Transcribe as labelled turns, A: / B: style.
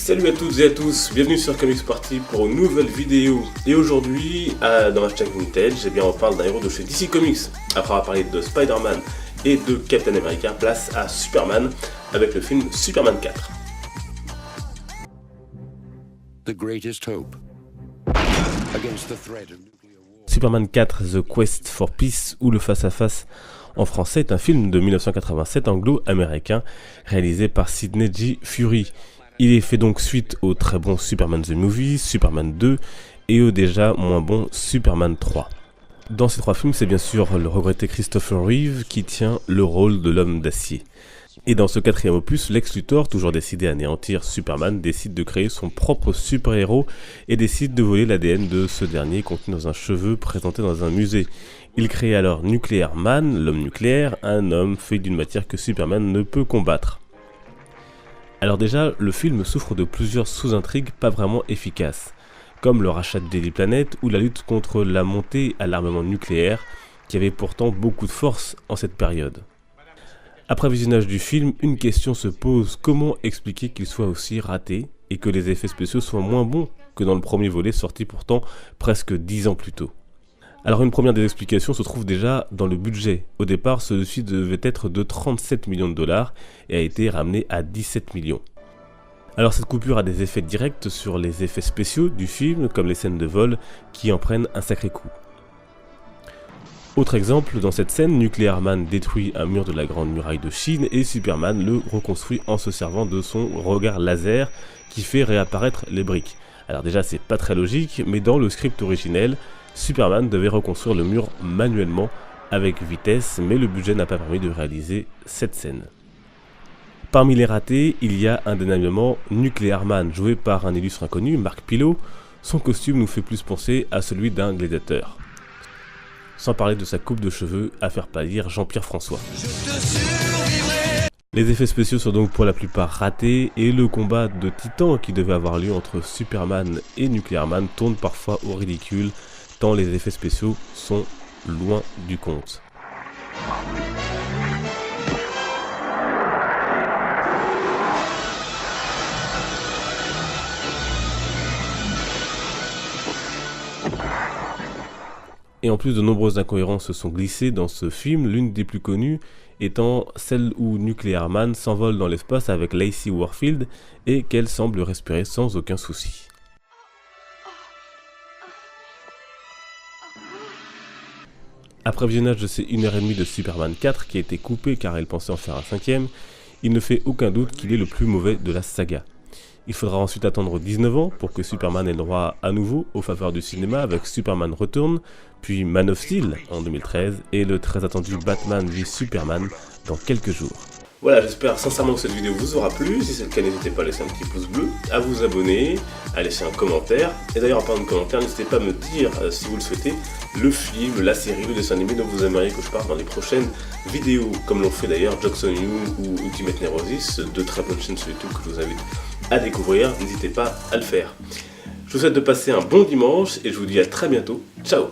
A: Salut à toutes et à tous, bienvenue sur Comics Party pour une nouvelle vidéo. Et aujourd'hui, dans Hashtag Vintage, on parle d'un héros de chez DC Comics. Après avoir parlé de Spider-Man et de Captain America, place à Superman avec le film Superman 4.
B: The greatest hope against the threat of nuclear war.
A: Superman 4, The Quest for Peace, ou le face-à-face en français, est un film de 1987 anglo-américain réalisé par Sidney G. Furie. Il est fait donc suite au très bon Superman The Movie, Superman 2 et au déjà moins bon Superman 3. Dans ces trois films, c'est bien sûr le regretté Christopher Reeve qui tient le rôle de l'homme d'acier. Et dans ce quatrième opus, Lex Luthor, toujours décidé à anéantir Superman, décide de créer son propre super-héros et décide de voler l'ADN de ce dernier contenu dans un cheveu présenté dans un musée. Il crée alors Nuclear Man, l'homme nucléaire, un homme fait d'une matière que Superman ne peut combattre. Alors déjà, le film souffre de plusieurs sous-intrigues pas vraiment efficaces, comme le rachat de Daily Planet ou la lutte contre la montée à l'armement nucléaire, qui avait pourtant beaucoup de force en cette période. Après visionnage du film, une question se pose: comment expliquer qu'il soit aussi raté et que les effets spéciaux soient moins bons que dans le premier volet sorti pourtant presque 10 ans plus tôt? Alors une première des explications se trouve déjà dans le budget. Au départ, celui-ci devait être de 37 millions de dollars et a été ramené à 17 millions. Alors cette coupure a des effets directs sur les effets spéciaux du film, comme les scènes de vol qui en prennent un sacré coup. Autre exemple, dans cette scène, Nuclear Man détruit un mur de la Grande Muraille de Chine et Superman le reconstruit en se servant de son regard laser qui fait réapparaître les briques. Alors déjà c'est pas très logique, mais dans le script originel, Superman devait reconstruire le mur manuellement avec vitesse, mais le budget n'a pas permis de réaliser cette scène. Parmi les ratés, il y a indéniablement Nuclear Man, joué par un illustre inconnu, Mark Pillow. Son costume nous fait plus penser à celui d'un gladiateur. Sans parler de sa coupe de cheveux à faire pâlir Jean-Pierre François. Les effets spéciaux sont donc pour la plupart ratés et le combat de titans qui devait avoir lieu entre Superman et Nuclear Man tourne parfois au ridicule tant les effets spéciaux sont loin du compte. Et en plus, de nombreuses incohérences se sont glissées dans ce film, l'une des plus connues étant celle où Nuclear Man s'envole dans l'espace avec Lacey Warfield et qu'elle semble respirer sans aucun souci. Après visionnage de ces 1h30 de Superman 4 qui a été coupé car elle pensait en faire un cinquième, il ne fait aucun doute qu'il est le plus mauvais de la saga. Il faudra ensuite attendre 19 ans pour que Superman ait le droit à nouveau aux faveurs du cinéma avec Superman Return, puis Man of Steel en 2013 et le très attendu Batman v Superman dans quelques jours. Voilà, j'espère sincèrement que cette vidéo vous aura plu. Si c'est le cas, n'hésitez pas à laisser un petit pouce bleu, à vous abonner, à laisser un commentaire. Et d'ailleurs, en parlant de commentaires, n'hésitez pas à me dire, si vous le souhaitez, le film, la série, le dessin animé dont vous aimeriez que je parle dans les prochaines vidéos, comme l'ont fait d'ailleurs Jackson Yu ou Ultimate Neurosis, deux très bonnes chaînes sur YouTube que je vous invite à découvrir. N'hésitez pas à le faire. Je vous souhaite de passer un bon dimanche et je vous dis à très bientôt. Ciao!